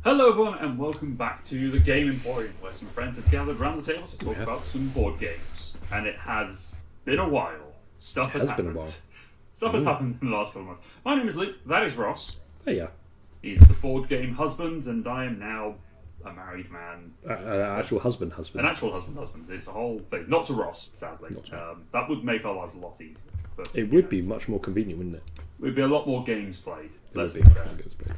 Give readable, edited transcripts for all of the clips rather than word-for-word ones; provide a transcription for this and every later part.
Hello everyone and welcome back to the Game Emporium, where some friends have gathered around the table to talk about some board games. And it has been a while. Stuff has happened. Been a while. Stuff has happened in the last couple of months. My name is Luke, that is Ross. Hey, yeah. He's the board game husband and I am now a married man. Actual husband. An actual husband. It's a whole thing. Not to Ross, sadly. That would make our lives a lot easier. But, it would be much more convenient, wouldn't it? Would be a lot more games played. Let's be fair.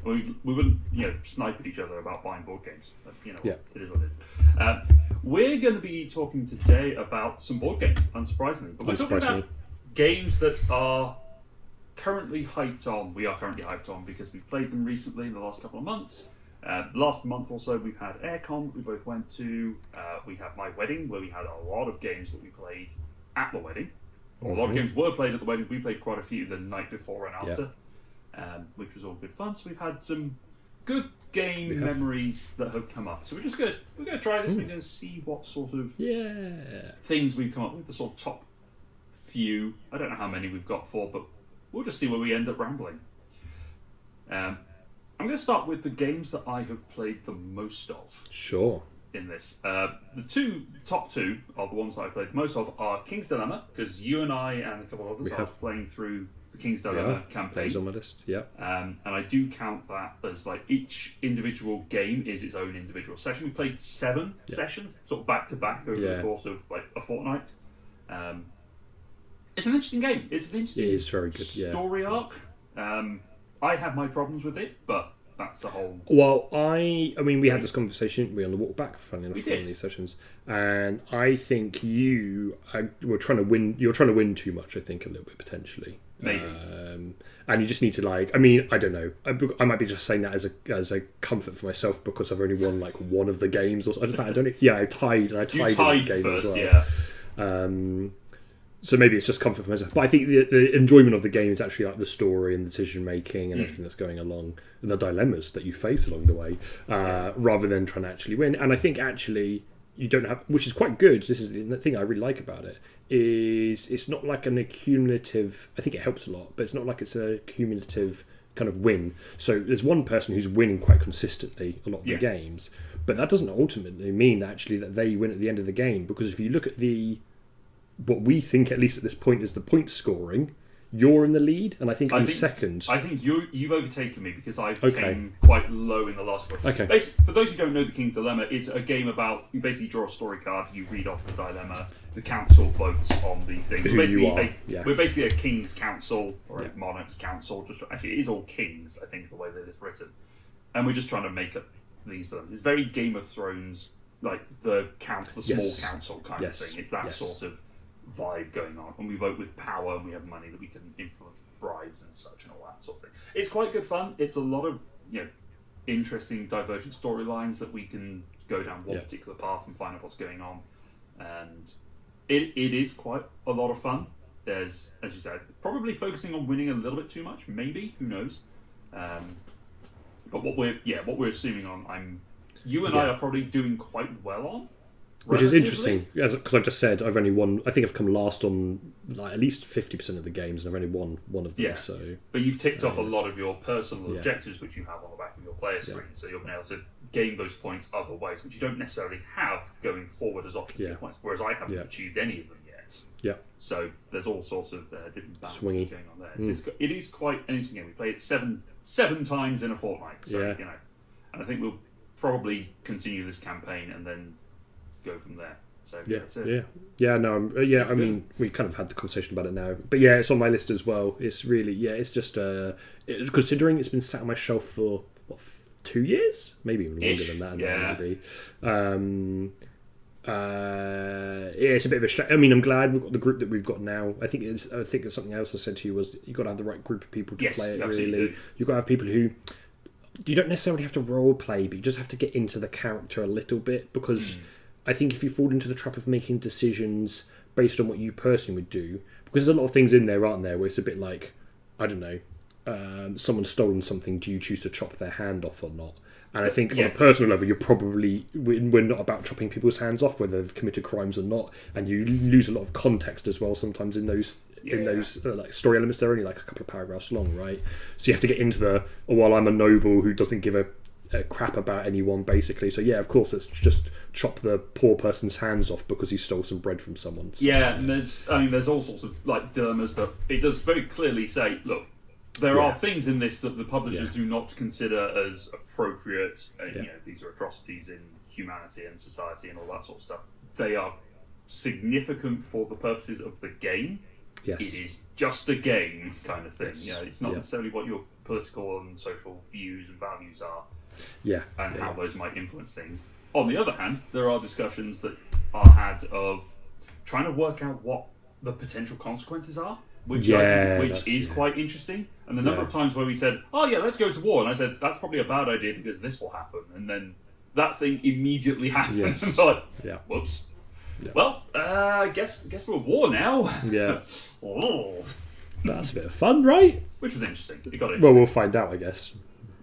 We wouldn't, snipe at each other about buying board games. But, it is what it is. We're going to be talking today about some board games, unsurprisingly. But we're talking about games that are currently hyped on. We are currently hyped on because we've played them recently in the last couple of months. Last month or so, we've had Aircon that we both went to. We had My Wedding, where we had a lot of games that we played at the wedding. A lot of games were played at the wedding. We played quite a few the night before and after, which was all good fun. So we've had some good game memories that have come up. So we're going to try this. We're going to see what sort of things we've come up with. The sort of top few. I don't know how many we've got for, but we'll just see where we end up rambling. I'm going to start with the games that I have played the most of. Sure. In this, the top two are the ones that I played most of are King's Dilemma, because you and I and a couple of others are playing through the King's Dilemma campaign. It's on my list, and I do count that as like each individual game is its own individual session. We played 7 sessions, sort of back to back over the course of like a fortnight. It's an interesting game. It's an interesting very good, story arc. I have my problems with it, but that's a whole. Well, I mean, we had this conversation. We on the walk back, funny enough, in these sessions, and I think you were trying to win. You're trying to win too much. I think a little bit potentially. Maybe. And you just need to I mean, I don't know. I might be just saying that as a comfort for myself because I've only won like one of the games. Or I don't. Yeah, I tied. And I tied in the game first, as well. So maybe it's just comfort for myself. But I think the enjoyment of the game is actually like the story and the decision making and everything that's going along, and the dilemmas that you face along the way, rather than trying to actually win. And I think actually you don't have, which is quite good. This is the thing I really like about it, is it's not like an accumulative. I think it helps a lot, but it's not like it's a cumulative kind of win. So there's one person who's winning quite consistently a lot of the games, but that doesn't ultimately mean actually that they win at the end of the game, because if you look at what we think, at least at this point, is the point scoring, you're in the lead, and I think I'm second. I think you've overtaken me because I came quite low in the last one. Okay. Basically, for those who don't know the King's Dilemma, it's a game about, you basically draw a story card, you read off the dilemma, the council votes on these things. We're basically a King's Council, or a Monarch's Council. Actually, it is all Kings, I think, the way that it's written. And we're just trying to make up these dilemmas. It's very Game of Thrones, like the small council kind of thing. It's that sort of vibe going on, and we vote with power, and we have money that we can influence bribes and such and all that sort of thing. It's quite good fun. It's a lot of interesting divergent storylines that we can go down one particular path and find out what's going on, and it is quite a lot of fun. There's, as you said, probably focusing on winning a little bit too much, maybe, who knows, but what we're assuming on, you and I are probably doing quite well on. Which is interesting, because I just said I've only won. I think I've come last on like at least 50% of the games, and I've only won one of them. Yeah. So, but you've ticked off a lot of your personal objectives, which you have on the back of your player screen. So you'll be able to gain those points other ways, which you don't necessarily have going forward as options for points. Whereas I haven't achieved any of them yet. Yeah. So there's all sorts of different balances going on there. So it is quite an interesting game. We played it seven times in a fortnight. So and I think we'll probably continue this campaign and then go from there. So I mean, we kind of had the conversation about it now, but it's on my list as well. It's really it's just considering it's been sat on my shelf for 2 years, maybe even longer than that. It's a bit of a shame. I mean, I'm glad we've got the group that we've got now. I think it's something else I said to you was you got to have the right group of people to play it. Really, you've got to have people who. You don't necessarily have to role play, but you just have to get into the character a little bit, because I think if you fall into the trap of making decisions based on what you personally would do, because there's a lot of things in there, aren't there, where it's a bit like, I don't know, someone's stolen something, do you choose to chop their hand off or not? And I think on a personal level, we're not about chopping people's hands off, whether they've committed crimes or not, and you lose a lot of context as well sometimes in those like story elements. They're only like a couple of paragraphs long, right? So you have to get into I'm a noble who doesn't give a crap about anyone, basically. So yeah, of course, let's just chop the poor person's hands off because he stole some bread from someone. So. Yeah, and there's all sorts of like dilemmas that it does very clearly say, look, there are things in this that the publishers do not consider as appropriate. These are atrocities in humanity and society and all that sort of stuff. They are significant for the purposes of the game. Yes. It is just a game kind of thing. Yes. It's not necessarily what your political and social views and values are. Yeah. And how those might influence things. On the other hand, there are discussions that are had of trying to work out what the potential consequences are, which is quite interesting. And the number of times where we said, "Oh yeah, let's go to war," and I said, "That's probably a bad idea because this will happen," and then that thing immediately happens. Yes. Like, whoops. Yeah. Well, guess we're at war now. Yeah. Oh. That's a bit of fun, right? Which was interesting. It got Well, we'll find out, I guess.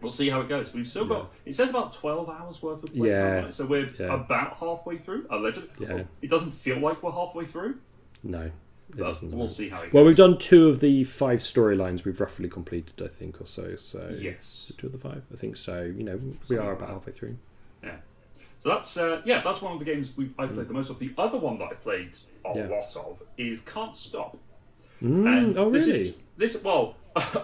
We'll see how it goes. We've still got. It says about 12 hours worth of playtime on it, so we're about halfway through. Allegedly. Yeah. Well, it doesn't feel like we're halfway through. No. It doesn't. We'll see how it goes. Well, we've done 2 of the 5 storylines we've roughly completed, I think, or so. So yes, 2 of the 5, I think. So we are about halfway through. Yeah. So that's one of the games I played the most of. The other one that I played a lot of is Can't Stop. Oh, really?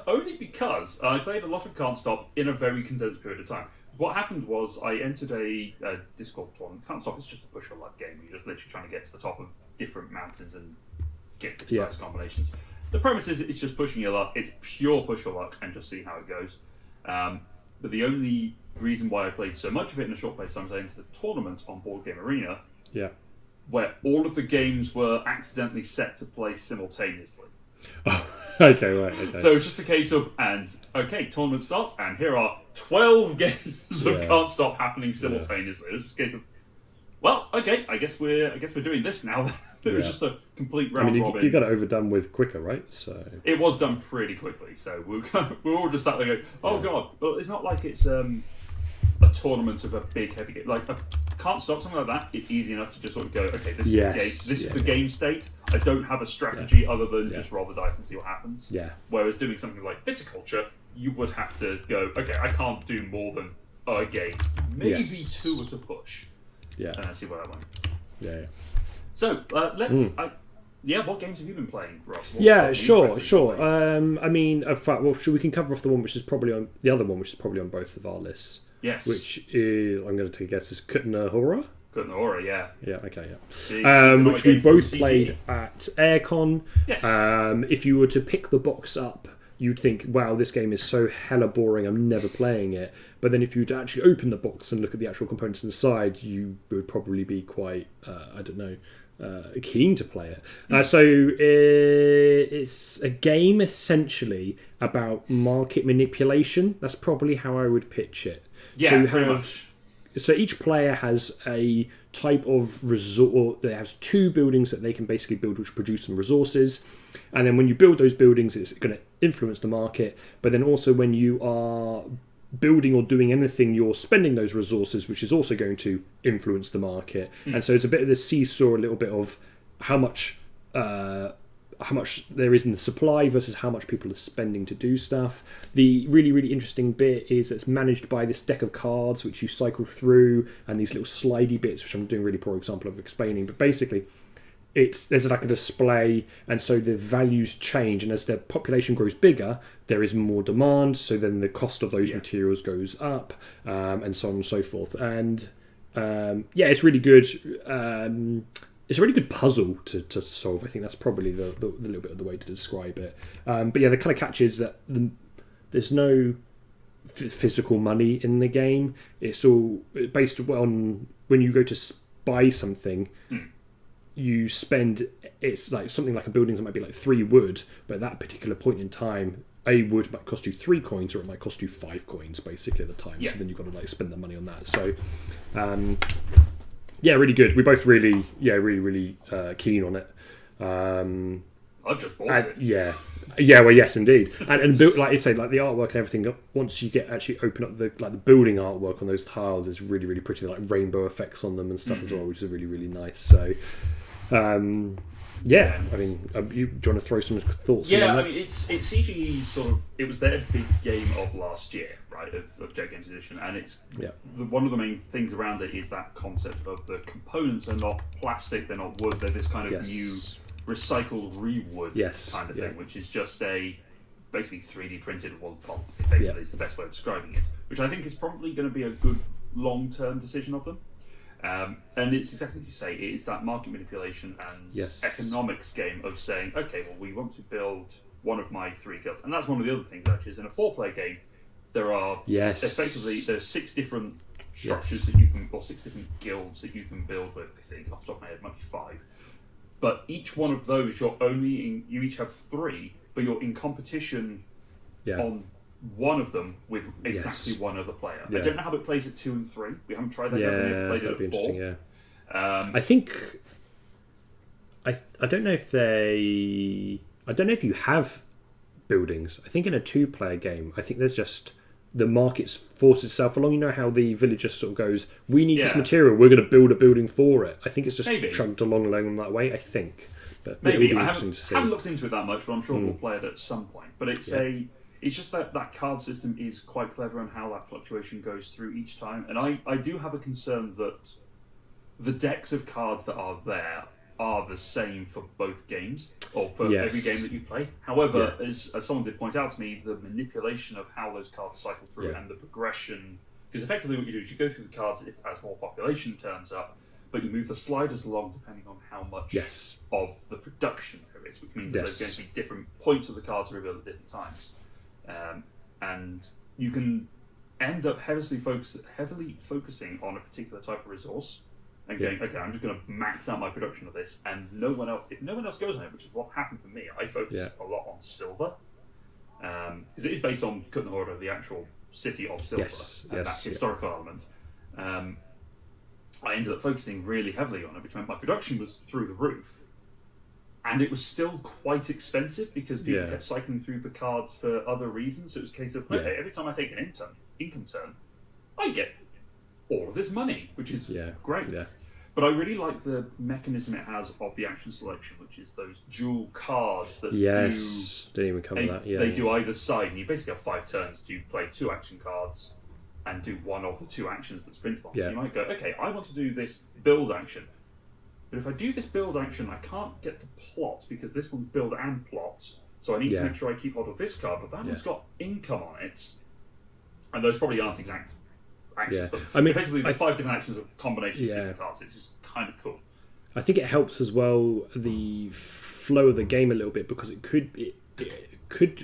Only because I played a lot of Can't Stop in a very condensed period of time. What happened was I entered a Discord tournament. Can't Stop is just a push or luck game. You're just literally trying to get to the top of different mountains and get the best combinations. The premise is it's just pushing your luck. It's pure push your luck and just see how it goes. But the only reason why I played so much of it in a short place time is I entered the tournament on Board Game Arena, where all of the games were accidentally set to play simultaneously. Oh, okay, right, okay. So it's just a case of, tournament starts, and here are 12 games of Can't Stop happening simultaneously. It's just a case of, well, okay, I guess we're doing this now. It was just a complete round robin. You got it overdone with quicker, right? So it was done pretty quickly. So we were all just sat there going, "Oh god!" But it's not like it's a tournament of a big heavy game. Like Can't Stop something like that. It's easy enough to just sort of go, "Okay, this is the game. This is the game state. I don't have a strategy other than just roll the dice and see what happens." Yeah. Whereas doing something like Viticulture, you would have to go, "Okay, I can't do more than a game, maybe 2 at a push." Yeah. And I see where that went. Yeah. So let's. What games have you been playing, Ross? Sure. I mean, in fact, we can cover off the one which is probably on the other one, which is probably on both of our lists. Yes. Which is, I'm going to take a guess, is Kutna Hora. Kutna Hora, yeah. Yeah. Okay. Yeah. Which we both played at Aircon. Yes. If you were to pick the box up, you'd think, wow, this game is so hella boring, I'm never playing it. But then if you were to actually open the box and look at the actual components inside, you would probably be quite, keen to play it. So it's a game essentially about market manipulation. That's probably how I would pitch it. Yeah, so pretty much. So each player has a type of resource. They have 2 buildings that they can basically build, which produce some resources. And then when you build those buildings, it's going to influence the market. But then also when you are building or doing anything, you're spending those resources, which is also going to influence the market. And so it's a bit of this seesaw, a little bit of how much there is in the supply versus how much people are spending to do stuff. The really, really interesting bit is it's managed by this deck of cards which you cycle through, and these little slidey bits, which I'm doing a really poor example of explaining, but basically there's like a display, and so the values change, and as the population grows bigger, there is more demand, so then the cost of those materials goes up, and so on and so forth. And it's really good. It's a really good puzzle to solve. I think that's probably the little bit of the way to describe it. But the kind of catch is that there's no physical money in the game. It's all based on when you go to buy something. You spend, it's like something like a building that might be like 3 wood, but at that particular point in time, a wood might cost you 3 coins, or it might cost you 5 coins basically at the time. So then you've got to spend the money on that. So really good. We're both really keen on it. I've just bought it. Well, yes, indeed. And built, like you say, like the artwork and everything. Once you get actually open up the building artwork on those tiles, is really, really pretty. Like rainbow effects on them and stuff as well, which is really, really nice. So, I mean, do you want to throw some thoughts? Yeah, I mean, it's CGE's sort of. It was their big game of last year, right, of Jet Games Edition, and it's one of the main things around it is that concept of the components are not plastic, they're not wood, they're this kind of new recycled re-wood kind of thing, which is just a basically 3D printed wood pulp. Basically, is the best way of describing it, which I think is probably going to be a good long-term decision of them. And it's exactly as you say, it is that market manipulation and economics game of saying, okay, well, we want to build one of my 3 guilds. And that's one of the other things, actually, is in a 4-player game, there are effectively, there's 6 different structures that you can, or 6 different guilds that you can build with, I think, off the top of my head, it might be 5. But each one of those, you each have 3, but you're in competition on one of them with exactly one other player. I don't know how it plays at 2 and 3. We haven't tried that yet. We played it at 4. I think I don't know if you have buildings. I think in a 2-player game, I think there's just the market forces itself along. You know how the villager sort of goes, we need this material, we're going to build a building for it. I think it's just chugged along that way, I think. But maybe. It will be interesting to see. I haven't looked into it that much, but I'm sure we'll play it at some point. But it's it's just that card system is quite clever on how that fluctuation goes through each time. And I do have a concern that the decks of cards that are there are the same for both games, or for every game that you play. However, as someone did point out to me, the manipulation of how those cards cycle through and the progression, because effectively what you do is you go through the cards as more population turns up, but you move the sliders along depending on how much of the production there is, which means that there's going to be different points of the cards revealed at different times. And you can end up heavily focusing on a particular type of resource and going, okay, I'm just going to max out my production of this, and if no one else goes on it, which is what happened for me, I focus a lot on silver, because it is based on Kutnahora, the actual city of silver, and that historical element. I ended up focusing really heavily on it, which meant my production was through the roof. And it was still quite expensive because people kept cycling through the cards for other reasons. So it was a case of, okay, every time I take an income turn, I get all of this money, which is great. Yeah. But I really like the mechanism it has of the action selection, which is those dual cards that didn't even cover that. They do either side, and you basically have 5 turns to play 2 action cards and do one of the 2 actions that's printed on. So you might go, okay, I want to do this build action. But if I do this build action, I can't get the plot because this one's build and plot. So I need to make sure I keep hold of this card, but that one's got income on it. And those probably aren't exact actions. But I mean, effectively, the 5 different actions are a combination of different cards. It's just kind of cool. I think it helps as well the flow of the game a little bit, because it could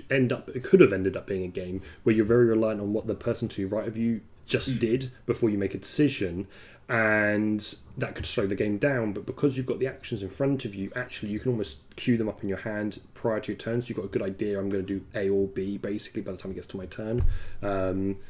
have ended up being a game where you're very reliant on what the person to your right of you just did before you make a decision, and that could slow the game down. But because you've got the actions in front of you, actually you can almost queue them up in your hand prior to your turn, so you've got a good idea, I'm going to do A or B basically by the time it gets to my turn.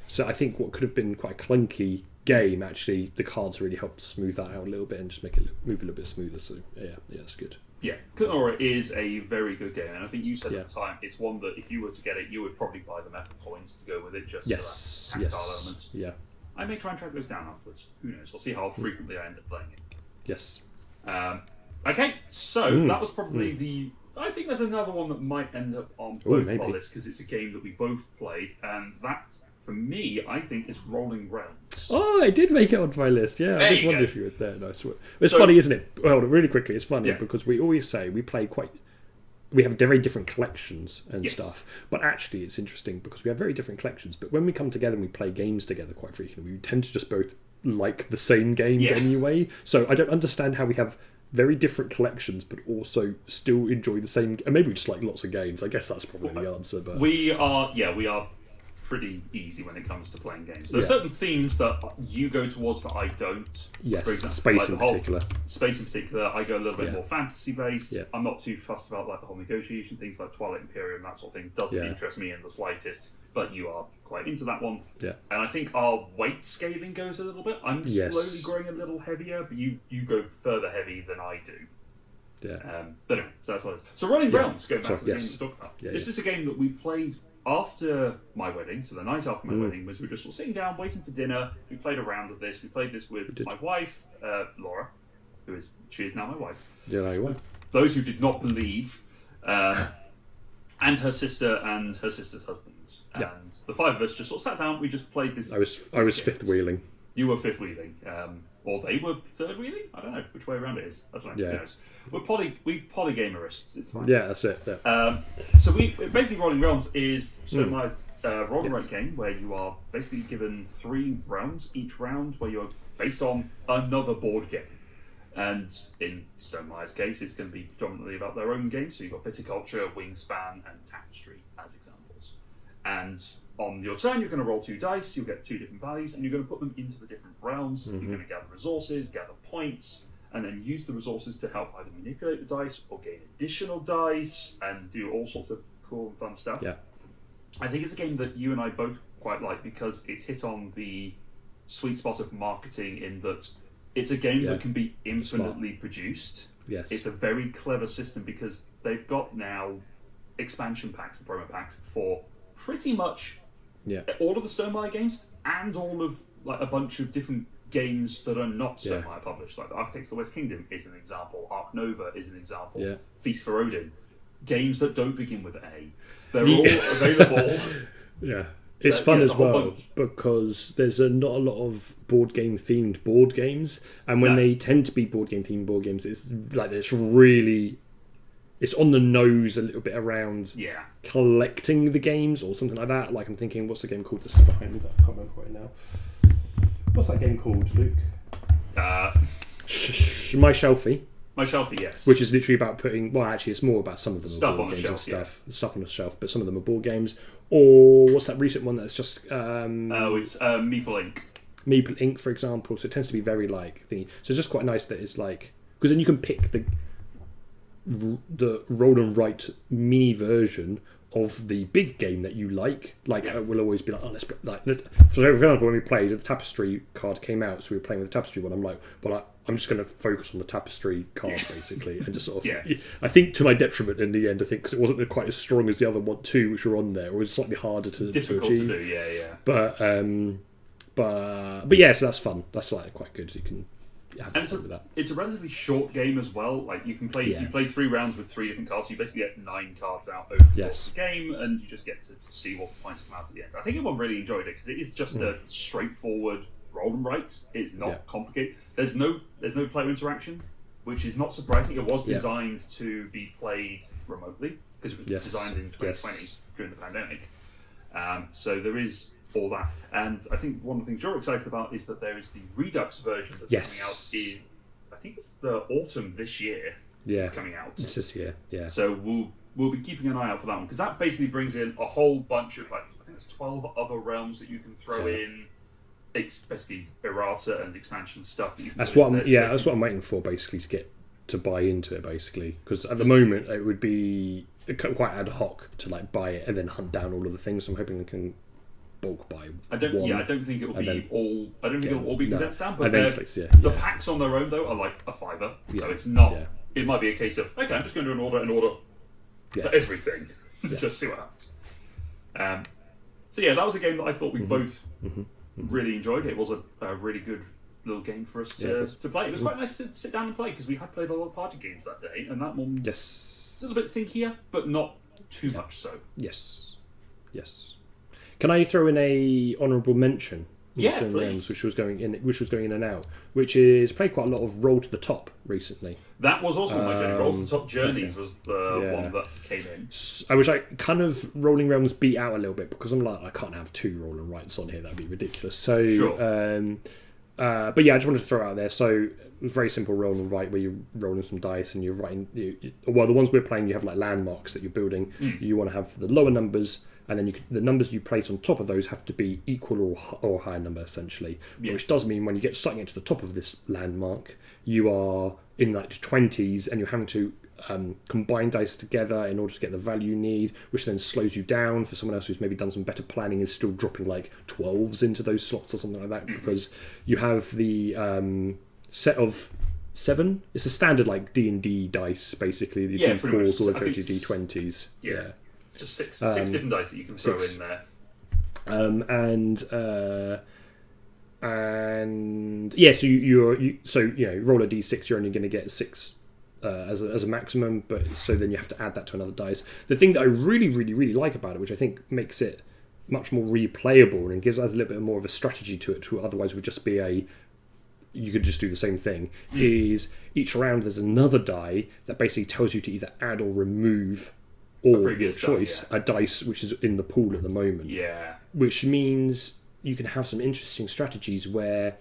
So I think what could have been quite a clunky game, actually the cards really help smooth that out a little bit and just make it move a little bit smoother. So yeah, it's good. Yeah, Kutnahora is a very good game, and I think you said at the time it's one that if you were to get it, you would probably buy the metal coins to go with it, just for that tactile element. Yeah. I may try and track those down afterwards. Who knows? We'll see how frequently I end up playing it. Yes. Okay, so that was probably I think there's another one that might end up on both of our lists, because it's a game that we both played, and that, for me, I think is Rolling Realms. Oh, I did make it onto my list. Yeah, I did wonder if you were there. No, it's funny, isn't it? Well, really quickly, it's funny because we always say we have very different collections and stuff, but actually it's interesting because we have very different collections, but when we come together and we play games together quite frequently, we tend to just both like the same games anyway. So I don't understand how we have very different collections but also still enjoy the same, and maybe we just like lots of games. I guess that's probably the answer. But we are pretty easy when it comes to playing games. There are certain themes that you go towards that I don't. Yes, for example, space in particular. Space in particular, I go a little bit more fantasy based. Yeah. I'm not too fussed about like the whole negotiation things like Twilight Imperium, that sort of thing. Doesn't interest me in the slightest. But you are quite into that one. Yeah. And I think our weight scaling goes a little bit. I'm slowly growing a little heavier, but you go further heavy than I do. Yeah. But anyway, so that's what it is. So Rolling Realms, going back to the game we talked about. This is a game that we played after my wedding, so the night after my wedding, was we were just sort of sitting down, waiting for dinner. We played a round of this. We played this with my wife, Laura, she is now my wife. Yeah, now your wife. Those who did not believe, and her sister and her sister's husband. friends, and the five of us just sort of sat down. We just played this. I was fifth wheeling. You were fifth wheeling, or they were third wheeling. I don't know which way around it is. I don't know. Yeah. Who knows? We polygamerists. It's fine. Yeah, that's it. Yeah. So we basically Rolling Realms is my roll and write game where you are basically given 3 rounds. Each round where you're based on another board game. And in Stonemeier's case, it's going to be predominantly about their own games. So you've got Viticulture, Wingspan, and Tapestry as examples. And on your turn, you're going to roll 2 dice. You'll get 2 different values, and you're going to put them into the different realms. You're going to gather resources, gather points, and then use the resources to help either manipulate the dice or gain additional dice and do all sorts of cool and fun stuff. Yeah. I think it's a game that you and I both quite like because it's hit on the sweet spot of marketing in that it's a game that can be infinitely produced. Yes. It's a very clever system because they've got now expansion packs and promo packs for pretty much all of the Stonemaier games and all of like a bunch of different games that are not Stonemaier published. Like the Architects of the West Kingdom is an example. Ark Nova is an example. Yeah. Feast for Odin. Games that don't begin with A. They're all available. Yeah. It's fun as well because there's not a lot of board game themed board games, and when they tend to be board game themed board games, it's like it's on the nose a little bit around collecting the games or something like that. Like I'm thinking, what's the game called that's behind me that I can't remember right now? What's that game called, Luke? My Shelfie. My Shelfie, yes. Which is literally about putting... Well, actually, it's more about some of them stuff are board on games the and shelf, stuff. Stuff on the shelf, but some of them are board games. Or what's that recent one that's just... it's Meeple Inc. Meeple Inc, for example. So it tends to be very like... thingy. So it's just quite nice that it's like... Because then you can pick the roll and write mini version of the big game that you like. We'll always be like, oh, let's... For example, when we played, the Tapestry card came out, so we were playing with the Tapestry one. I'm like, I'm just going to focus on the Tapestry card, basically, and just sort of... I think to my detriment in the end, I think, because it wasn't quite as strong as the other two which were on there. It was slightly harder to achieve. To do, yeah. But yeah, so that's fun. That's like quite good. You can have fun with that. It's a relatively short game as well. Like you can play, you play 3 rounds with 3 different cards. So you basically get 9 cards out over the course of the game, and you just get to see what points come out at the end. I think everyone really enjoyed it because it is just a straightforward roll and write. It's not complicated. There's no player interaction, which is not surprising. It was designed to be played remotely because it was designed in 2020 during the pandemic. So there is all that, and I think one of the things you're excited about is that there is the Redux version that's coming out in, I think it's the autumn this year. It's coming out. It's this year. Yeah. So we'll be keeping an eye out for that one because that basically brings in a whole bunch of I think it's 12 other realms that you can throw in. It's basically errata and expansion stuff. That's what I'm waiting for, basically, to get to buy into it, basically. Because at the moment it would be quite ad hoc to like buy it and then hunt down all of the things. So I'm hoping I can bulk buy. I don't think it will be all. I don't think it will all be condensed down. But the packs on their own though are like a $5, so it's not. Yeah. It might be a case of I'm just going to do an order for everything. Just see what happens. So yeah, that was a game that I thought we both. Really enjoyed it. It was a really good little game for us to play. It was quite nice to sit down and play because we had played a lot of party games that day, and that one was a little bit thinkier, but not too much so. Yes. Can I throw in a honourable mention? Yeah, please. Which was going in and out, which is played quite a lot of Roll to the Top recently. That was also my journey. Roll to the Top Journeys was the one that came in. Which I kind of Rolling Realms beat out a little bit because I'm like, I can't have 2 roll and writes on here. That'd be ridiculous. So, but yeah, I just wanted to throw it out there. So, very simple roll and write where you're rolling some dice and you're writing. The ones we're playing, you have like landmarks that you're building. You want to have the lower numbers. And then the numbers you place on top of those have to be equal or higher number, essentially. Which does mean when you get starting to the top of this landmark, you are in like the 20s and you're having to combine dice together in order to get the value you need, which then slows you down for someone else who's maybe done some better planning and still dropping like 12s into those slots or something like that, because you have the set of 7. It's a standard like D&D dice, basically. The D4s all the way to D20s. Yeah. Just six different dice that you can throw in there. So you roll a d6, you're only going to get 6 as a maximum, but so then you have to add that to another dice. The thing that I really, really, really like about it, which I think makes it much more replayable and gives us a little bit more of a strategy to it. To otherwise would just be you could just do the same thing. Is each round there's another die that basically tells you to either add or remove, or your choice, a dice which is in the pool at the moment. Yeah. Which means you can have some interesting strategies where,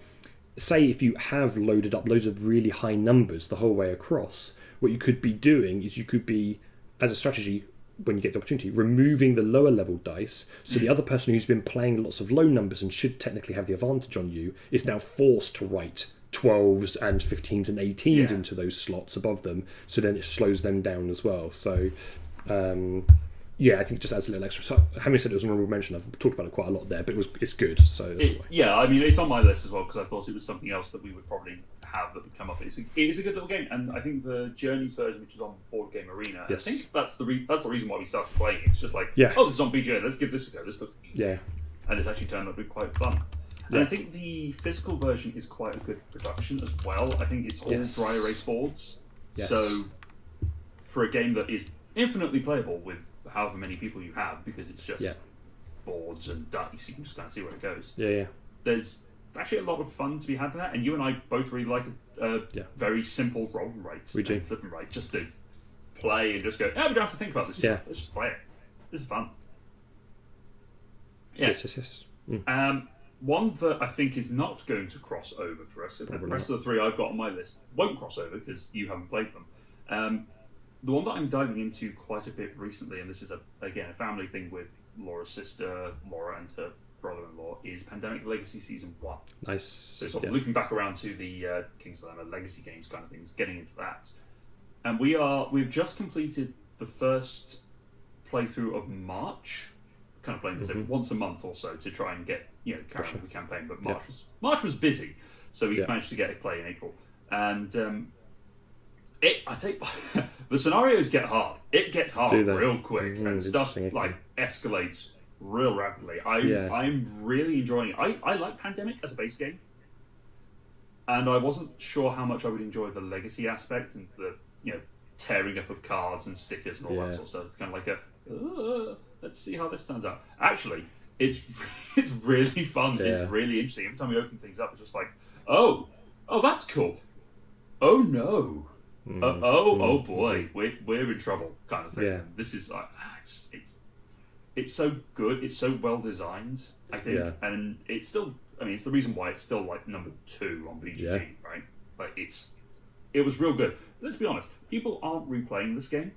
say, if you have loaded up loads of really high numbers the whole way across, what you could be doing is you could be, as a strategy, when you get the opportunity, removing the lower level dice, so the other person who's been playing lots of low numbers and should technically have the advantage on you is now forced to write 12s and 15s and 18s into those slots above them, so then it slows them down as well. So I think it just adds a little extra. So, having said it was an honorable mention, I've talked about it quite a lot there, but it's good. So that's why. Yeah, I mean, it's on my list as well because I thought it was something else that we would probably have that would come up. It is a good little game, and I think the Journeys version, which is on Board Game Arena, I think that's the reason why we started playing it. It's just like, this is on BGA, let's give this a go. This looks easy. Yeah. And it's actually turned out to be quite fun. And I think the physical version is quite a good production as well. I think it's all dry erase boards. Yes. So for a game that is infinitely playable with however many people you have, because it's just boards and dice, you can just kind of see where it goes. There's actually a lot of fun to be had in that, and you and I both really like a very simple roll and write. We do. Flip and write, just to play and just go, we don't have to think about this. Let's just play it. This is fun. Yes. One that I think is not going to cross over for us, the rest of the three I've got on my list won't cross over because you haven't played them. The one that I'm diving into quite a bit recently, and this is again a family thing with Laura's sister, Laura, and her brother-in-law, is Pandemic Legacy Season 1. Nice. So sort of looking back around to the King's Dilemma Legacy games kind of things, getting into that. And we've just completed the first playthrough of March, kind of playing this once a month or so to try and get carry on with the campaign. But March was busy, so we managed to get it play in April. And the scenarios get hard. It gets hard real quick, and stuff like escalates real rapidly. I'm really enjoying it. I like Pandemic as a base game, and I wasn't sure how much I would enjoy the legacy aspect and the tearing up of cards and stickers and all that sort of stuff. It's kind of like let's see how this turns out. Actually, it's really fun. It's really interesting. Every time we open things up, it's just like, oh, that's cool. Oh no. Oh boy, we're in trouble, kind of thing. Yeah. This is like it's so good. It's so well designed, I think, and it's still. I mean, it's the reason why it's still like number 2 on BGG, right? Like it was real good. Let's be honest, people aren't replaying this game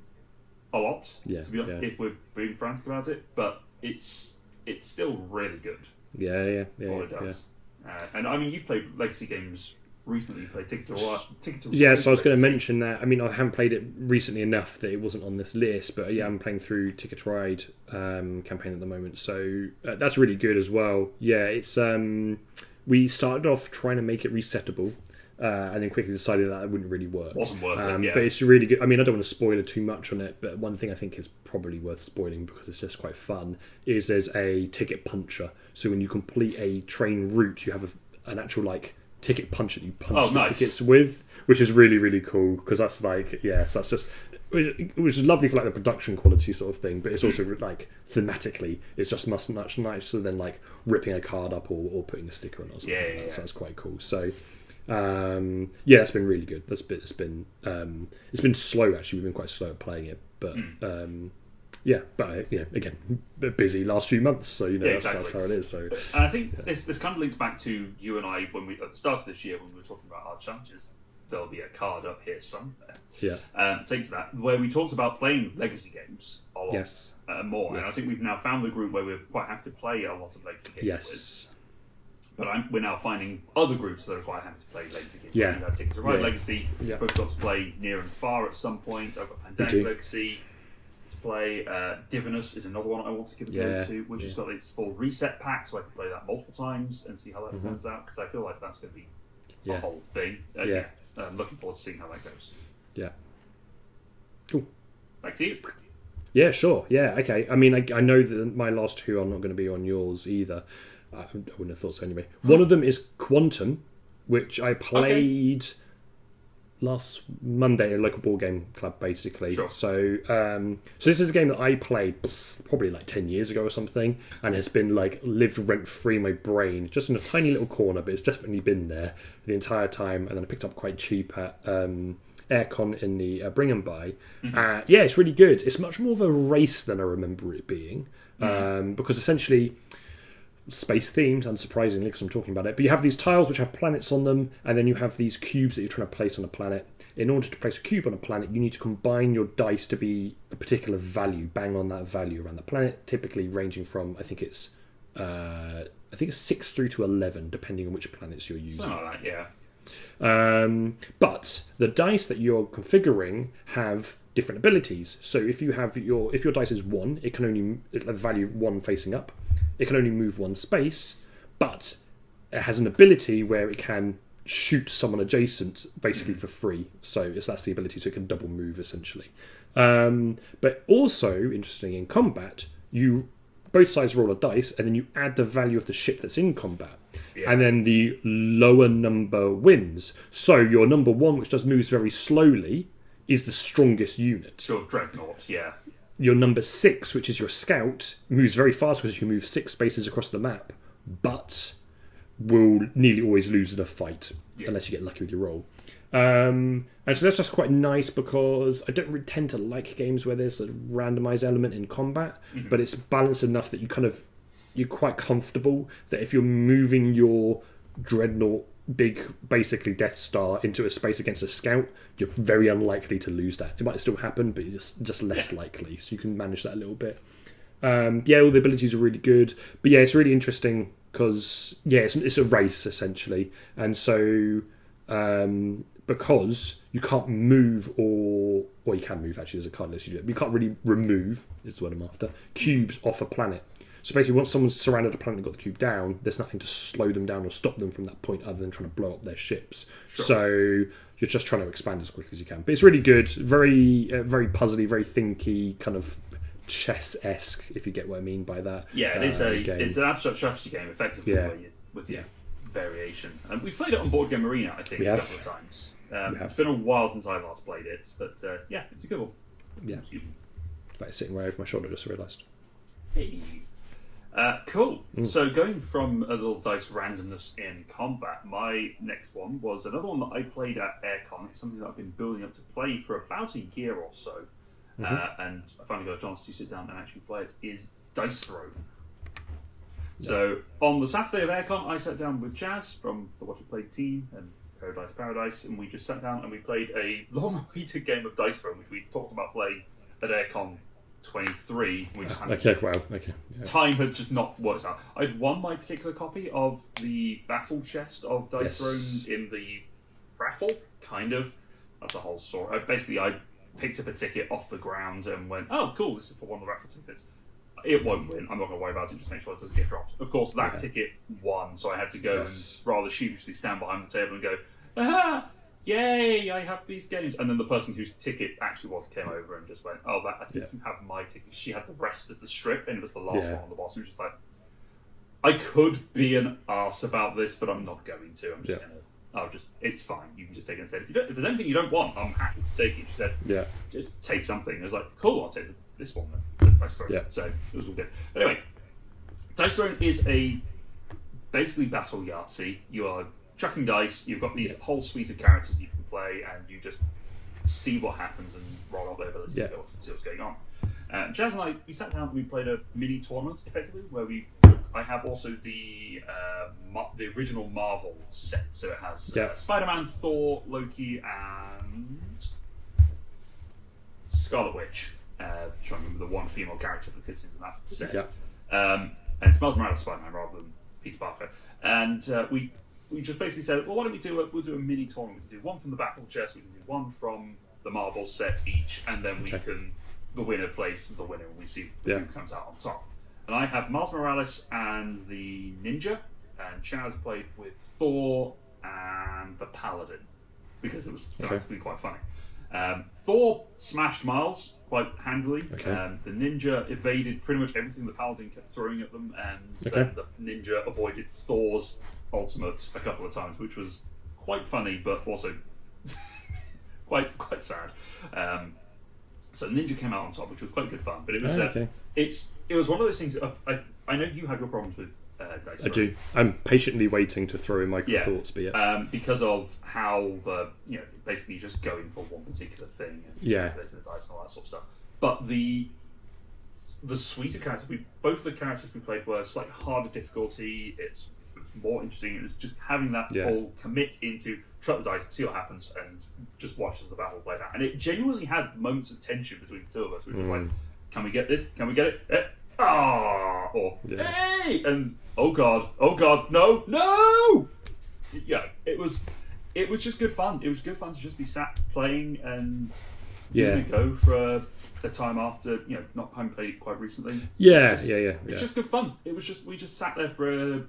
a lot. To be honest, if we're being frantic about it, but it's still really good. Yeah. What it does. And I mean, you played legacy games recently. Played Ticket to Ride. Yeah, so I was going to mention that. I mean, I haven't played it recently enough that it wasn't on this list, but I'm playing through Ticket to Ride campaign at the moment, so that's really good as well. Yeah, it's we started off trying to make it resettable. And then quickly decided that it wouldn't really work. Wasn't worth it, But it's really good. I mean, I don't want to spoil it too much on it, but one thing I think is probably worth spoiling because it's just quite fun is there's a ticket puncher. So when you complete a train route, you have an actual ticket punch that you punch the tickets with, which is really, really cool because that's so that's just... Which is lovely for the production quality sort of thing, but it's also thematically it's just much nicer than ripping a card up or putting a sticker on or something like that. So that's quite cool. So it's been really good. It's been slow actually. We've been quite slow at playing it, but again, a bit busy last few months, so that's how it is. So and I think this kind of links back to you and I when we at the start of this year when we were talking about our challenges. There'll be a card up here somewhere. Take to that where we talked about playing legacy games a lot more, and I think we've now found the group where we're quite happy to play a lot of legacy games. But we're now finding other groups that are quite happy to play legacy games. We've had Ticket to Ride Legacy. We've got to play Near and Far at some point. I've got Pandemic Legacy to play. Divinus is another one I want to give a go to, which has got its full reset pack, so I can play that multiple times and see how that turns out, because I feel like that's going to be a whole thing. I'm looking forward to seeing how that goes. Yeah. Cool. Back to you. Yeah, sure. Yeah, okay. I mean, I know that my last two are not going to be on yours either. I wouldn't have thought so anyway. One of them is Quantum, which I played last Monday at a local board game club, basically. Sure. So this is a game that I played probably like 10 years ago or something, and has been like lived rent free in my brain, just in a tiny little corner, but it's definitely been there the entire time. And then I picked up quite cheap at Aircon in the Bring and Buy. Yeah, it's really good. It's much more of a race than I remember it being, because essentially space themed, unsurprisingly, because I'm talking about it. But you have these tiles which have planets on them, and then you have these cubes that you're trying to place on a planet. In order to place a cube on a planet, you need to combine your dice to be a particular value, bang on that value around the planet, typically ranging from, I think it's 6 through to 11, depending on which planets you're using. Something like that, yeah. But the dice that you're configuring have different abilities. So if your dice is 1, it can only value 1 facing up. It can only move 1 space, but it has an ability where it can shoot someone adjacent basically for free. So that's the ability, so it can double move essentially. But also, interesting, in combat, both sides roll a dice, and then you add the value of the ship that's in combat. Yeah. And then the lower number wins. So your number 1, which just moves very slowly, is the strongest unit. Your dreadnought, yeah. Your number 6, which is your scout, moves very fast because you can move 6 spaces across the map, but will nearly always lose in a fight, unless you get lucky with your roll. And so that's just quite nice, because I don't really tend to like games where there's a randomised element in combat, but it's balanced enough that you're quite comfortable that if you're moving your dreadnought, big basically Death Star, into a space against a scout, you're very unlikely to lose that. It might still happen, but it's just less likely, so you can manage that a little bit. All the abilities are really good, but it's really interesting because it's a race essentially, and so because you can't move, or you can move, actually there's a card list you do it, but you can't really remove, is the word I'm after, cubes off a planet. So basically, once someone's surrounded a planet and got the cube down, there's nothing to slow them down or stop them from that point other than trying to blow up their ships. Sure. So you're just trying to expand as quickly as you can. But it's really good, very very puzzly, very thinky, kind of chess-esque, if you get what I mean by that. Yeah, it's an abstract strategy game, effectively, with variation. And we've played it on Board Game Arena, I think, a couple of times. It's been a while since I last played it, but it's a good one. Yeah. In fact, it's sitting right over my shoulder, just realised. Hey. Cool. So going from a little dice randomness in combat, my next one was another one that I played at Aircon. It's something that I've been building up to play for about a year or so, and I finally got a chance to sit down and actually play it, is Dice Throne. So on the Saturday of Aircon, I sat down with Jazz from the Watch It Played team and Paradise, and we just sat down and we played a long-awaited game of Dice Throne, which we talked about playing at Aircon 23. We just time had just not worked out. I'd won my particular copy of the battle chest of Dice Throne in the raffle, kind of. That's a whole story. Basically, I picked up a ticket off the ground and went, oh, cool, this is for one of the raffle tickets. It won't win. I'm not going to worry about it. Just make sure it doesn't get dropped. Of course, that ticket won, so I had to go and rather sheepishly stand behind the table and go, ah, yay, I have these games. And then the person whose ticket actually was came over and just went, oh, I think you have my ticket. She had the rest of the strip, and it was the last one on the bottom. Just like, I could be an arse about this, but I'm not going to. I'm just going to, it's fine. You can just take it and say, if there's anything you don't want, I'm happy to take it. She said, just take something. I was like, cool, I'll take this one then. Dice Throne. So it was all good. But anyway, Dice Throne is basically battle Yahtzee. You are chucking dice, you've got these whole suite of characters you can play, and you just see what happens and roll up their abilities and see what's going on. Jazz and I, we sat down and we played a mini tournament, effectively, where I have also the original Marvel set, so it has Spider-Man, Thor, Loki, and Scarlet Witch. Trying to remember the one female character that fits into that set. And it's Miles Morales Spider-Man rather than Peter Parker. And we just basically said, well, why don't we'll do a mini tournament. We can do one from the battle chest, we can do one from the Marvel set each, and then the winner plays the winner and we see who comes out on top. And I have Miles Morales and the Ninja, and Chaz played with Thor and the Paladin, because it was actually quite funny. Thor smashed Miles quite handily. The Ninja evaded pretty much everything the Paladin kept throwing at them, and then the Ninja avoided Thor's ultimate a couple of times, which was quite funny, but also quite sad. So Ninja came out on top, which was quite good fun. But it was it was one of those things. I know you have your problems with dice. I do. I'm patiently waiting to throw in my thoughts, but because of how basically just going for one particular thing. And the dice and all that sort of stuff. But the suite of characters, both the characters we played were slightly harder difficulty. It's more interesting. It was just having that full commit into try the dice, see what happens, and just watch as the battle played out. And it genuinely had moments of tension between the two of us. We were like, can we get this? Can we get it? Or hey! And oh god, no! Yeah, it was just good fun. It was good fun to just be sat playing and giving it a go for a time after not having played it quite recently. It's just good fun. It was just we just sat there for an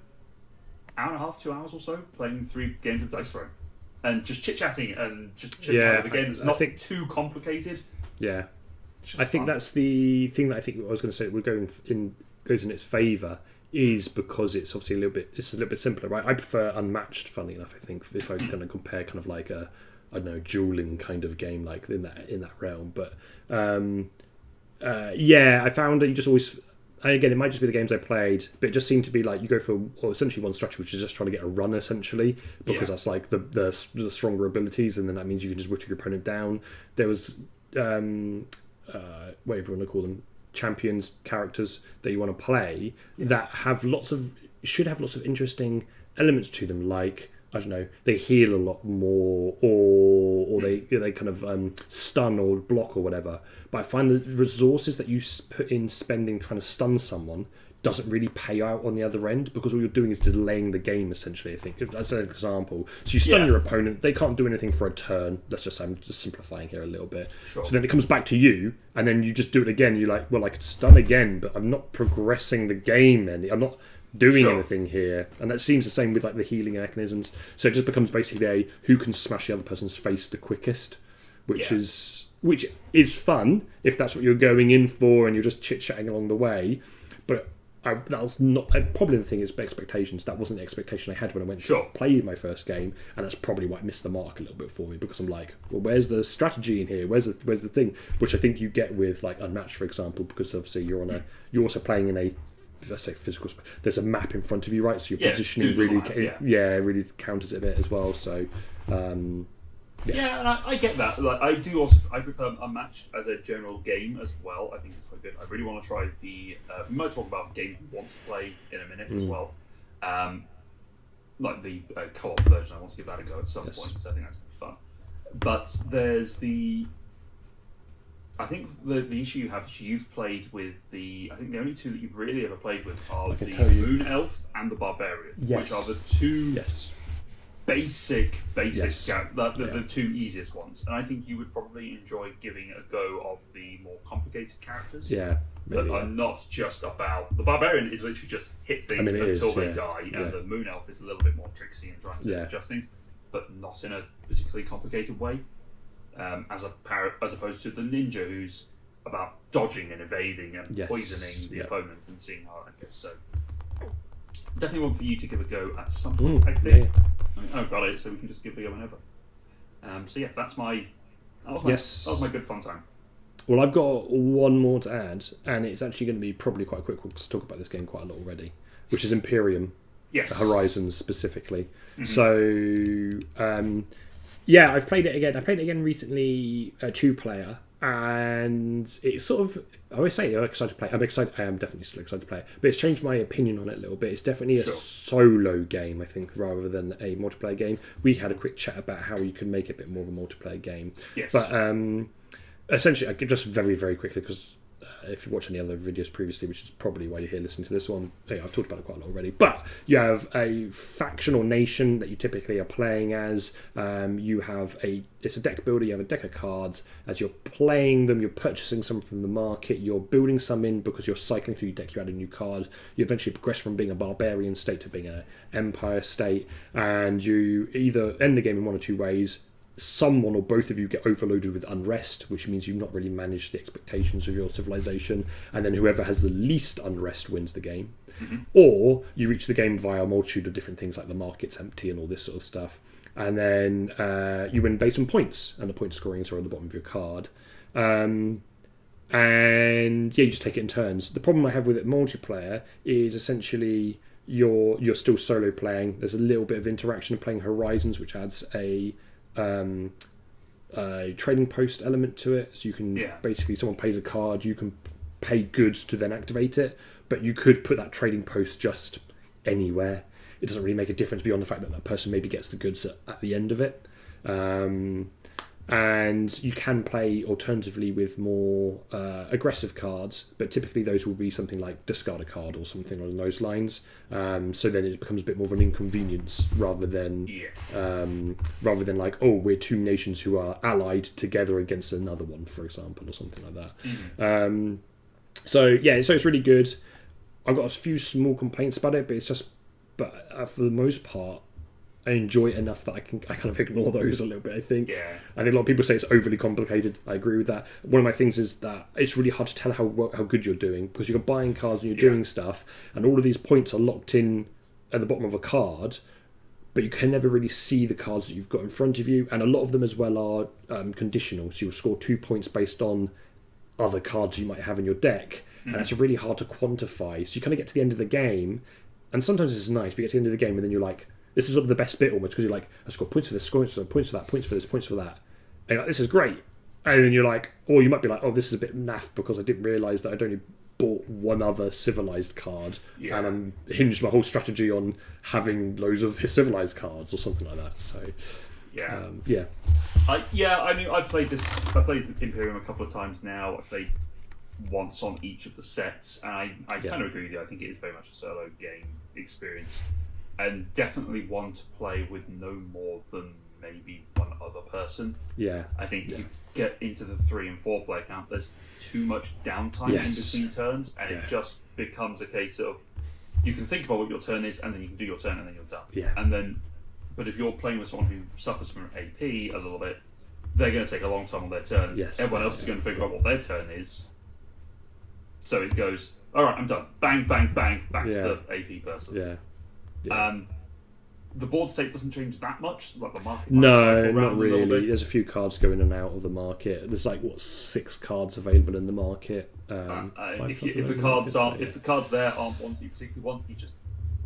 hour and a half, 2 hours or so, playing 3 games of Dice Throne, and just chit chatting and just the game. It's not too complicated. Yeah, I think that's the thing that I think I was going to say goes in its favour is because it's obviously a little bit simpler, right? I prefer Unmatched, funnily enough. I think if I'm going to compare kind of like a dueling kind of game like in that realm, but I found that you just always. Again, it might just be the games I played, but it just seemed to be like you go for essentially one structure, which is just trying to get a run, essentially, because that's like the stronger abilities, and then that means you can just whittle your opponent down. There was, whatever you want to call them, champions, characters that you want to play that should have lots of interesting elements to them, like, I don't know, they heal a lot more, or they kind of stun or block or whatever. But I find the resources that you put in spending trying to stun someone doesn't really pay out on the other end, because all you're doing is delaying the game, essentially, I think. If that's an example. So you stun your opponent, they can't do anything for a turn. I'm just simplifying here a little bit. Sure. So then it comes back to you, and then you just do it again. You're like, well, I could stun again, but I'm not progressing the game any. I'm not doing anything here, and that seems the same with like the healing mechanisms. So it just becomes basically who can smash the other person's face the quickest, which is fun if that's what you're going in for, and you're just chit chatting along the way. But that was not probably the thing is expectations. That wasn't the expectation I had when I went to play my first game, and that's probably why it missed the mark a little bit for me, because I'm like, well, where's the strategy in here? Where's the thing? Which I think you get with like Unmatched, for example, because obviously you're also playing in a, let's say, physical space. There's a map in front of you, right? So your positioning really counters it a bit as well. So and I get that. Like, I prefer Unmatched as a general game as well. I think it's quite good. I really want to try we might talk about games we want to play in a minute as well. Like the co-op version, I want to give that a go at some point. So I think that's fun. But there's I think the issue you have is you've played with I think the only two that you've really ever played with are the Moon Elf and the Barbarian, which are the two basic the two easiest ones. And I think you would probably enjoy giving a go of the more complicated characters. That are not just about... The Barbarian is literally just hit things until they die, and the Moon Elf is a little bit more tricksy and trying to adjust things, but not in a particularly complicated way. As opposed to the ninja, who's about dodging and evading and poisoning the opponent and seeing how that goes. So definitely one for you to give a go at some point. I think I've got it, so we can just give it a go whenever. That was my good fun time. Well, I've got one more to add, and it's actually going to be probably quite quick. We'll talk about this game quite a lot already, which is Imperium. Horizons specifically. So I've played it again. I played it again recently, 2-player, and it's sort of, I always say I'm excited to play. I am definitely still excited to play it, but it's changed my opinion on it a little bit. It's definitely a solo game, I think, rather than a multiplayer game. We had a quick chat about how you can make it a bit more of a multiplayer game. But essentially, I could just very, very quickly, because if you've watched any other videos previously, which is probably why you're here listening to this one, I've talked about it quite a lot already, but you have a faction or nation that you typically are playing as. It's a deck builder. You have a deck of cards. As you're playing them, you're purchasing some from the market, you're building some in because you're cycling through your deck, you add a new card, you eventually progress from being a barbarian state to being an empire state, and you either end the game in one or two ways. someone or both of you get overloaded with unrest, which means you've not really managed the expectations of your civilization, and then whoever has the least unrest wins the game. Or you reach the game via a multitude of different things like the market's empty and all this sort of stuff, and then you win based on points, and the point scoring are on the bottom of your card. And yeah, you just take it in turns. The problem I have with it multiplayer is essentially you're still solo playing. There's a little bit of interaction of playing Horizons, which adds a trading post element to it. So you can basically, someone pays a card, you can pay goods to then activate it, but you could put that trading post just anywhere. It doesn't really make a difference beyond the fact that that person maybe gets the goods at the end of it. And you can play alternatively with more aggressive cards, but typically those will be something like discard a card or something along those lines. So then it becomes a bit more of an inconvenience rather than like, oh, we're two nations who are allied together against another one, for example, or something like that. So it's really good. I've got a few small complaints about it, but for the most part, I enjoy it enough that I kind of ignore those a little bit, I think. Yeah. I think a lot of people say it's overly complicated. I agree with that. One of my things is that it's really hard to tell how good you're doing, because you're buying cards and you're doing stuff, and all of these points are locked in at the bottom of a card, but you can never really see the cards that you've got in front of you, and a lot of them as well are conditional. So you'll score 2 points based on other cards you might have in your deck, and that's really hard to quantify. So you kind of get to the end of the game, and sometimes it's nice, but you get to the end of the game and then you're like, this is sort of the best bit almost, because you're like, I scored points for this, points for that, points for this, points for that. And you're like, this is great. And then you're like, or you might be like, oh, this is a bit naff because I didn't realise that I'd only bought one other civilized card, and I'm hinged my whole strategy on having loads of civilized cards or something like that. So I mean, I've played Imperium a couple of times now. I've played once on each of the sets, and I kind of agree with you. I think it is very much a solo game experience, and definitely one to play with no more than maybe one other person. I think you get into the 3 and 4 player count, there's too much downtime in between turns, and it just becomes a case of you can think about what your turn is, and then you can do your turn, and then you're done. And then, but if you're playing with someone who suffers from AP a little bit, they're going to take a long time on their turn. Everyone else is going to figure out what their turn is. So it goes, all right, I'm done. Bang, bang, bang, back to the AP person. The board state doesn't change that much, like the market. No, not really. There's a few cards going in and out of the market. There's 6 cards available in the market. If the cards there aren't ones that you particularly want, you just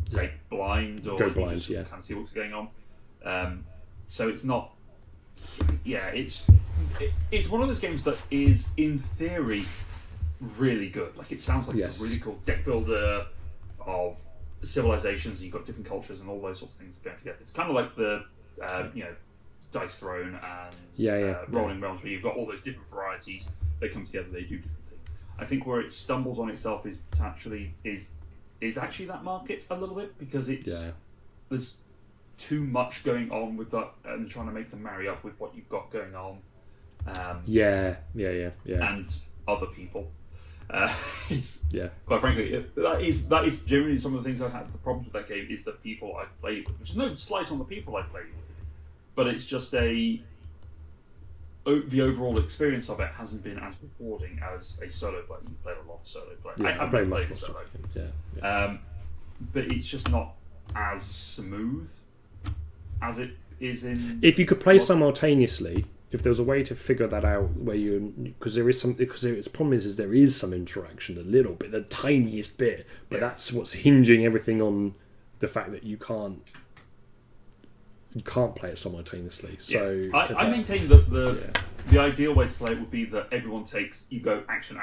take blind, or go blind, you just kind of see what's going on. So it's not. It's one of those games that is, in theory, really good. Like, it sounds like it's a really cool deck builder of civilizations, and you've got different cultures and all those sorts of things going together. It's kind of like the Dice Throne and Rolling Realms, where you've got all those different varieties. They come together, they do different things. I think where it stumbles on itself is actually that market a little bit, because there's too much going on with that, and trying to make them marry up with what you've got going on. And other people. Quite frankly, that is generally some of the things I've had the problems with that game, is the people I've played with, which is no slight on the people I've played with, but it's just the overall experience of it hasn't been as rewarding as a solo player. You played a lot of solo play. I've played much more solo. But it's just not as smooth as it is in. If you could play simultaneously, if there was a way to figure that out, where the problem is there is some interaction, a little bit, the tiniest bit, but that's what's hinging everything on the fact that you can't play it simultaneously. So I maintain that the ideal way to play it would be that everyone takes action.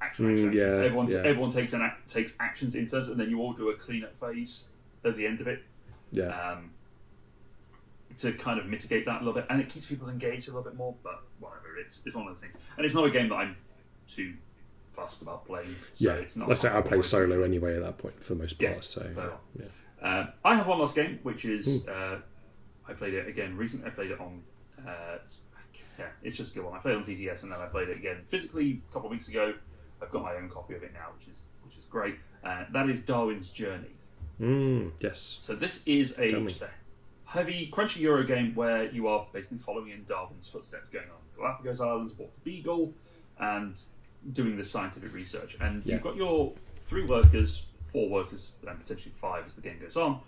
Everyone takes actions in turns, and then you all do a cleanup phase at the end of it. To kind of mitigate that a little bit, and it keeps people engaged a little bit more. But whatever, it's one of those things, and it's not a game that I'm too fussed about playing. So it's not. Let's say I play solo anyway at that point for the most part. I have one last game, which is I played it again recently. I played it on it's just a good one. I played it on TTS, and then I played it again physically a couple of weeks ago. I've got my own copy of it now, which is great. That is Darwin's Journey. Yes. So this is a heavy, crunchy Euro game where you are basically following in Darwin's footsteps, going on Galapagos Islands, aboard the Beagle, and doing this scientific research. And you've got your 3 workers, 4 workers, and potentially 5 as the game goes on,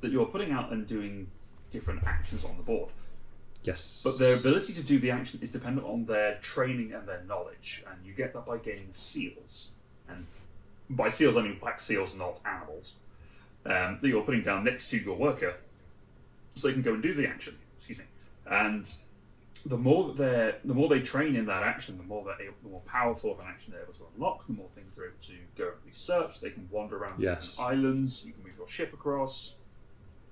that you're putting out and doing different actions on the board. Yes. But their ability to do the action is dependent on their training and their knowledge, and you get that by gaining seals. And by seals, I mean black seals, not animals, that you're putting down next to your worker, so they can go and do the action. Excuse me. And the more they train in that action, the more powerful of an action they're able to unlock. The more things they're able to go and research. They can wander around different islands. You can move your ship across.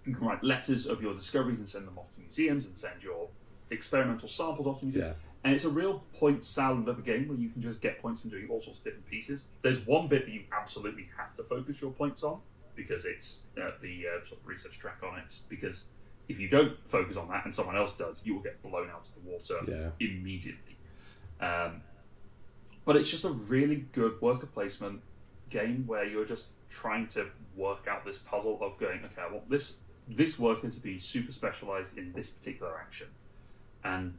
You can write letters of your discoveries and send them off to museums and send your experimental samples off to museums. And it's a real point salad of a game where you can just get points from doing all sorts of different pieces. There's one bit that you absolutely have to focus your points on because it's the sort of research track on it. Because if you don't focus on that and someone else does, you will get blown out of the water immediately. But it's just a really good worker placement game where you're just trying to work out this puzzle of going, okay, I want this worker to be super specialized in this particular action, and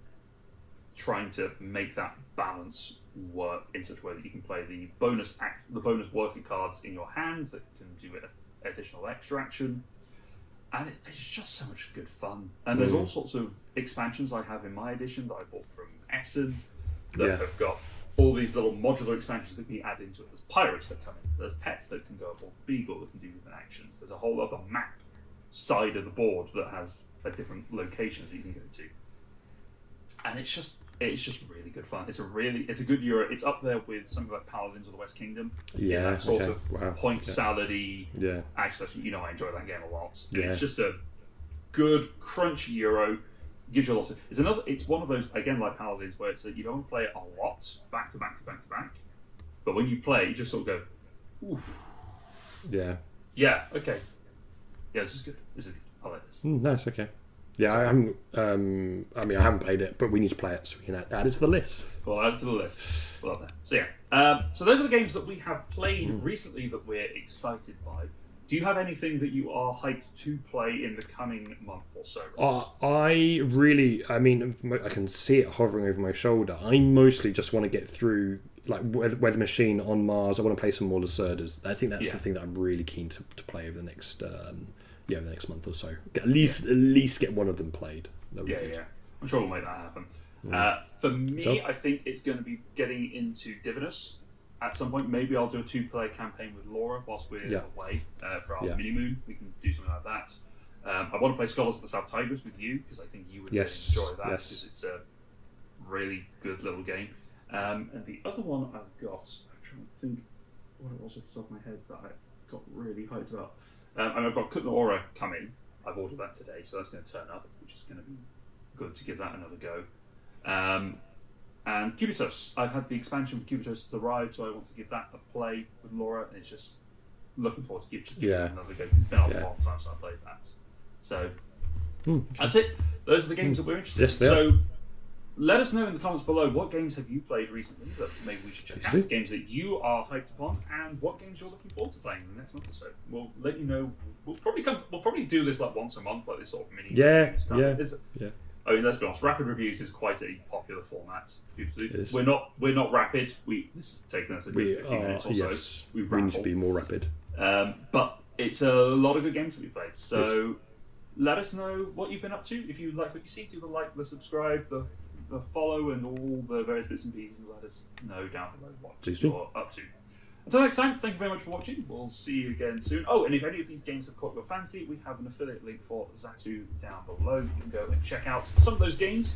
trying to make that balance work in such a way that you can play the bonus worker cards in your hands that can do additional extra action, and it's just so much good fun. And there's all sorts of expansions I have in my edition that I bought from Essen that have got all these little modular expansions that can be added into it. There's pirates that come in, there's pets that can go aboard the Beagle that can do different actions, there's a whole other map side of the board that has different locations that you can go to, and it's just really good fun. It's a good Euro. It's up there with something like Paladins of the West Kingdom. That sort of point salad-y. Actually, I enjoy that game a lot. It's just a good crunchy Euro. Gives you a lot of. It's one of those, again, like Paladins, where it's that you don't want to play it a lot back to back to back to back, but when you play, you just sort of go, oof. Yeah. Okay. Yeah, this is good. I like this. Nice. Okay. Yeah, I haven't. I haven't played it, but we need to play it so we can add it to the list. We'll add it to the list. We'll have that. So yeah. So those are the games that we have played recently that we're excited by. Do you have anything that you are hyped to play in the coming month or so? I can see it hovering over my shoulder. I mostly just want to get through like Weather Machine on Mars. I want to play some more Lacerdas. I think that's the thing that I'm really keen to play over the next the next month or so. At least get one of them played. Yeah. I'm sure we'll make that happen. For me, I think it's going to be getting into Divinus at some point. Maybe I'll do a 2-player campaign with Laura whilst we're away for our mini moon. We can do something like that. I want to play Scholars of the South Tigris with you because I think you would really enjoy that because it's a really good little game. And the other one I've got, I'm trying to think what it was off the top of my head that I got really hyped about. And I've got Kutna coming. I've ordered that today, so that's going to turn up, which is going to be good to give that another go. And Cubitos. I've had the expansion for Cubitos arrive, so I want to give that a play with Laura, and it's just looking forward to giving it another go. It's been a long time since I played that. So that's it. Those are the games that we're interested in. So let us know in the comments below what games have you played recently that maybe we should check out, games that you are hyped upon, and what games you're looking forward to playing in the next month or so. We'll let you know. We'll probably do this like once a month, like this sort of mini. I mean, let's be honest. Rapid reviews is quite a popular format. We're not rapid. This has taken us a few minutes or so. We need to be more rapid. But it's a lot of good games that we played. So let us know what you've been up to. If you like what you see, do the like, the subscribe, the follow, and all the various bits and pieces. Let us know down below what you're up to. Until next time, thank you very much for watching. We'll see you again soon. Oh, and if any of these games have caught your fancy, we have an affiliate link for Zatu down below. You can go and check out some of those games,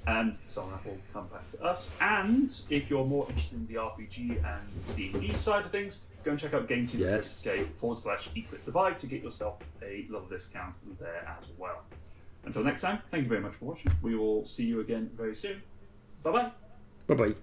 and some of that will come back to us. And if you're more interested in the RPG and D&D side of things, go and check out GameTube.uk/EquitSurvive to get yourself a little discount there as well. Until next time, thank you very much for watching. We will see you again very soon. Bye-bye. Bye-bye.